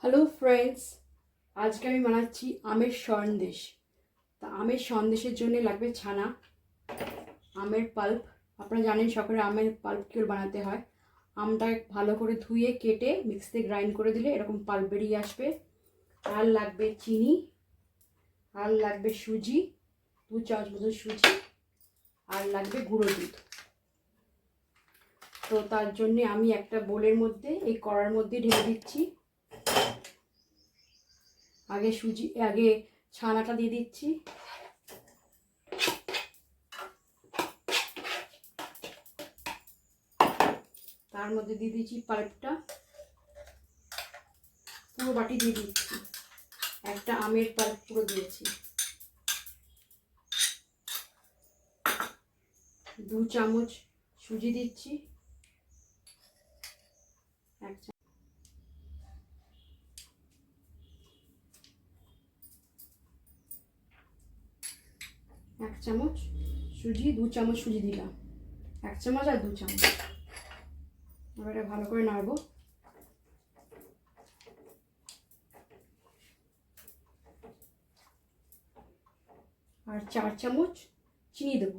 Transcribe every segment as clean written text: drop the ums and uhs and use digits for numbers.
Hello friends, আজকে আমি বানাচ্ছি আমের সন্দেশ। তা আমের সন্দেশের জন্য লাগবে ছানা, আমের পাল্প। আপনারা জানেন সকলে আমের পাল্প কী বানাতে হয়। আমটা ভালো করে ধুয়ে কেটে মিক্সিতে গ্রাইন্ড করে দিলে এরকম পাল্প বেরিয়ে আসবে। আর লাগবে চিনি, আর লাগবে সুজি, 2 চামচ মতো সুজি, আর লাগবে গুঁড়ো দুধ। তো তার জন্য আমি একটা বোলের মধ্যে এই কড়ার মধ্যে ঢেলে দিচ্ছি। আগে ছানাটা দিয়ে দিচ্ছি, তার মধ্যে দিয়ে দিচ্ছি পাল্পটা, পুরো বাটি দিয়ে দিচ্ছি। একটা আমের পাল্প পুরো দিয়েছি। 2 চামচ সুজি দিচ্ছি, 1 চামচ সুজি, 2 চামচ সুজি দিলাম, 1 চামচ আর 2 চামচ। এবার এটা ভালো করে নাড়বো। আর 4 চামচ চিনি দেবো।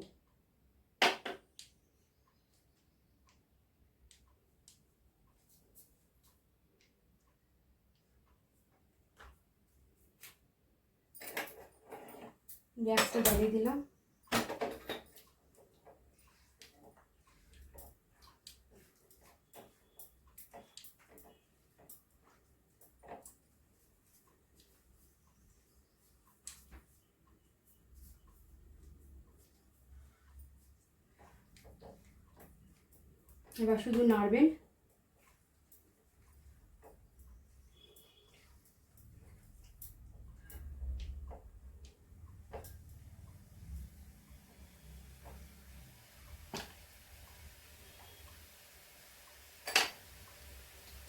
গ্যাসটা জ্বালিয়ে দিলাম। এবার শুধু নাড়বেন।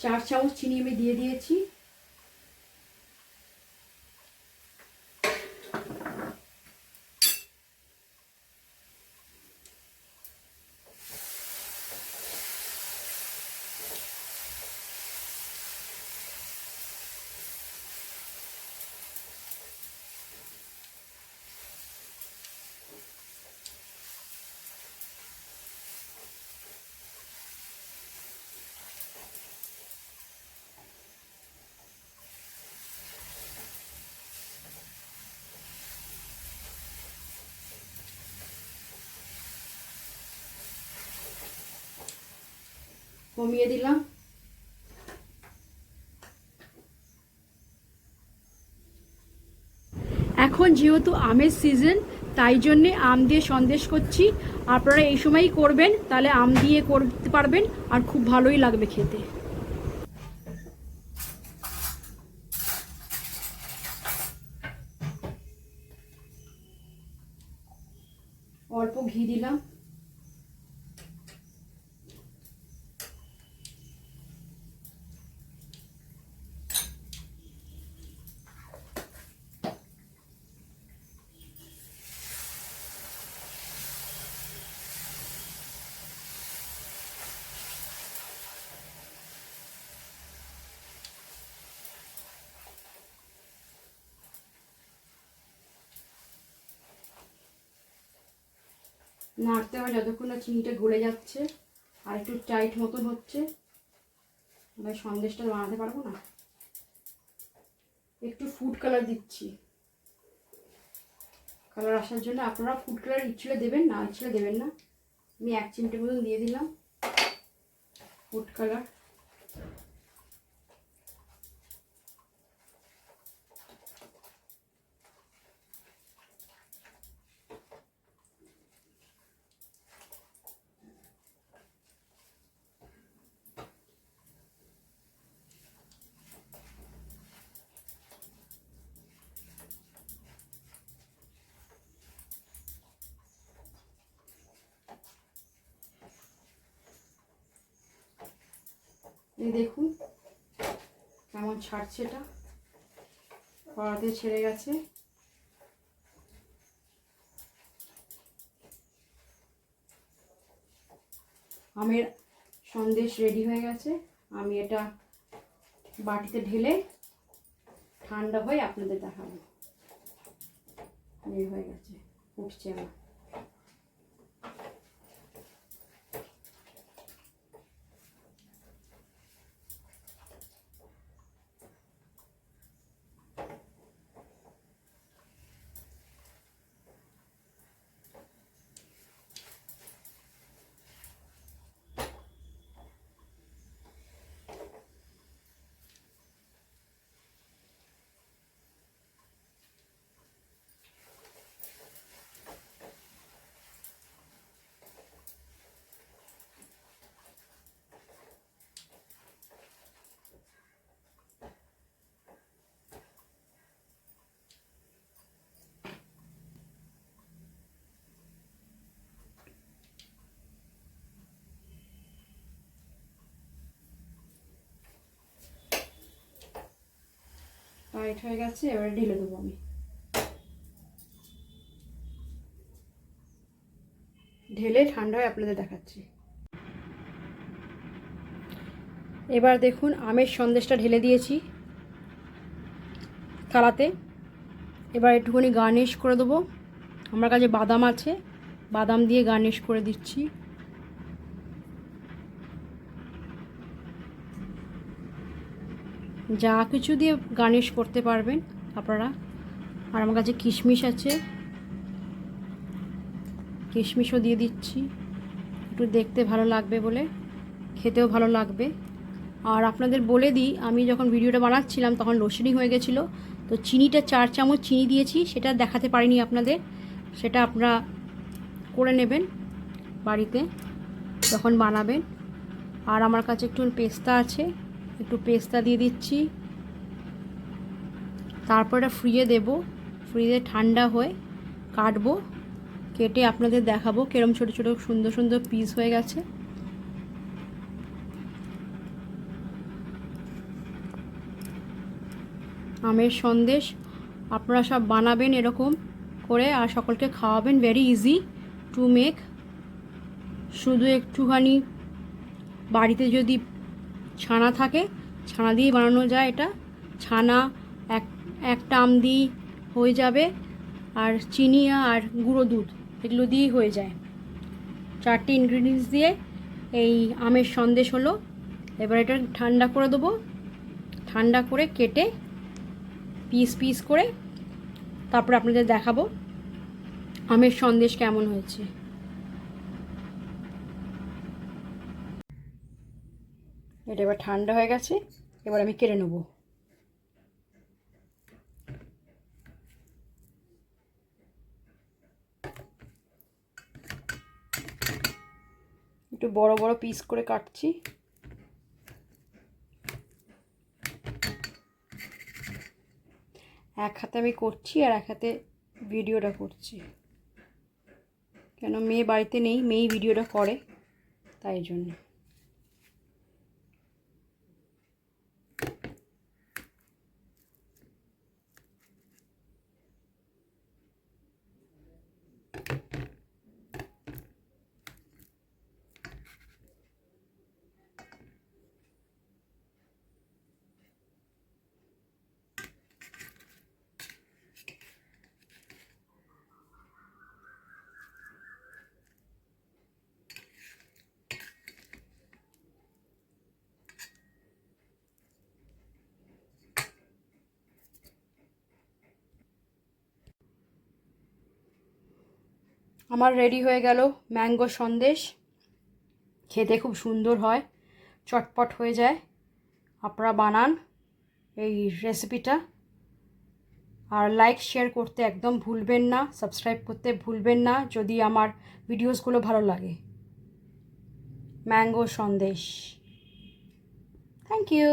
চার চামচ চিনি আমি দিয়ে দিয়েছি। কমিয়ে দিলাম। এখন যেহেতু আমের সিজন, তাই জন্যে আম দিয়ে সন্দেশ করছি। আপনারা এই সময়ই করবেন, তাহলে আম দিয়ে করতে পারবেন আর খুব ভালোই লাগবে খেতে। অল্প ঘি দিলাম। নাড়তে হবে যতক্ষণ না চিনিটা গলে যাচ্ছে আর একটু টাইট মতন হচ্ছে। আমি সন্দেশটা বানাতে পারবো না। একটু ফুড কালার দিচ্ছি, কালার আসার জন্য। আপনারা ফুড কালার ইচ্ছলে দেবেন, না ইচ্ছলে দেবেন না। আমি 1 চিমটে মতন দিয়ে দিলাম ফুড কালার। এই দেখুন কেমন ছাড়ছে, এটা কড়াতে ছেড়ে গেছে। আমের সন্দেশ রেডি হয়ে গেছে। আমি এটা বাটিতে ঢেলে ঠান্ডা হয়ে আপনাদের দেখাবো। এই হয়ে গেছে, উঠছে আমার। টাইট হয়ে গেছে, এবারে ঢেলে দেবো আমি। ঢেলে ঠান্ডা হয়ে আপনাদের দেখাচ্ছি। এবার দেখুন আমের সন্দেশটা ঢেলে দিয়েছি থালাতে। এবার একটুখানি গার্নিশ করে দেবো। আমার কাছে বাদাম আছে, বাদাম দিয়ে গার্নিশ করে দিচ্ছি। যা কিছু দিয়ে গার্নিশ করতে পারবেন আপনারা। আর আমার কাছে কিশমিশ আছে, কিশমিশও দিয়ে দিচ্ছি, একটু দেখতে ভালো লাগবে বলে, খেতেও ভালো লাগবে। আর আপনাদের বলে দিই, আমি যখন ভিডিওটা বানাচ্ছিলাম তখন রোশনি হয়ে গেছিলো, তো চিনিটা 4 চামচ চিনি দিয়েছি, সেটা দেখাতে পারিনি আপনাদের। সেটা আপনারা করে নেবেন বাড়িতে যখন বানাবেন। আর আমার কাছে একটু পেস্তা আছে, একটু পেস্তা দিয়ে দিচ্ছি। তারপর এটা ফ্রিজে দেবো, ফ্রিজে ঠান্ডা হয়ে কাটবো, কেটে আপনাদের দেখাবো কিরম ছোটো ছোটো সুন্দর সুন্দর পিস হয়ে গেছে। আমের সন্দেশ আপনারা সব বানাবেন এরকম করে, আর সকলকে খাওয়াবেন। Very easy to make. শুধু একটুখানি বাড়িতে যদি ছানা থাকে, ছানা দিয়ে বানানো যায় এটা। ছানা একটা আম দিয়ে হয়ে যাবে, আর চিনি আর গুঁড়ো দুধ এগুলো দিয়েই হয়ে যায়। 4টে ইনগ্রিডিয়েন্টস দিয়ে এই আমের সন্দেশ হলো। এবার এটা ঠান্ডা করে দেবো, ঠান্ডা করে কেটে পিস পিস করে তারপরে আপনাদের দেখাবো আমের সন্দেশ কেমন হয়েছে। এটা এবার ঠান্ডা হয়ে গেছে, এবার আমি কেটে নেব। একটু বড় বড় পিস করে কাটছি। এক হাতে আমি করছি আর এক হাতে ভিডিওটা করছি, কেন মেয়ে বাড়িতে নেই, মেয়েই ভিডিওটা করে, তাই জন্য। আমার রেডি হয়ে গেল ম্যাঙ্গো সন্দেশ। খেতে খুব সুন্দর হয়, চটপট হয়ে যায়। আপনারা বানান এই রেসিপিটা। আর লাইক শেয়ার করতে একদম ভুলবেন না, সাবস্ক্রাইব করতে ভুলবেন না যদি আমার ভিডিওসগুলো ভালো লাগে। ম্যাঙ্গো সন্দেশ। Thank you.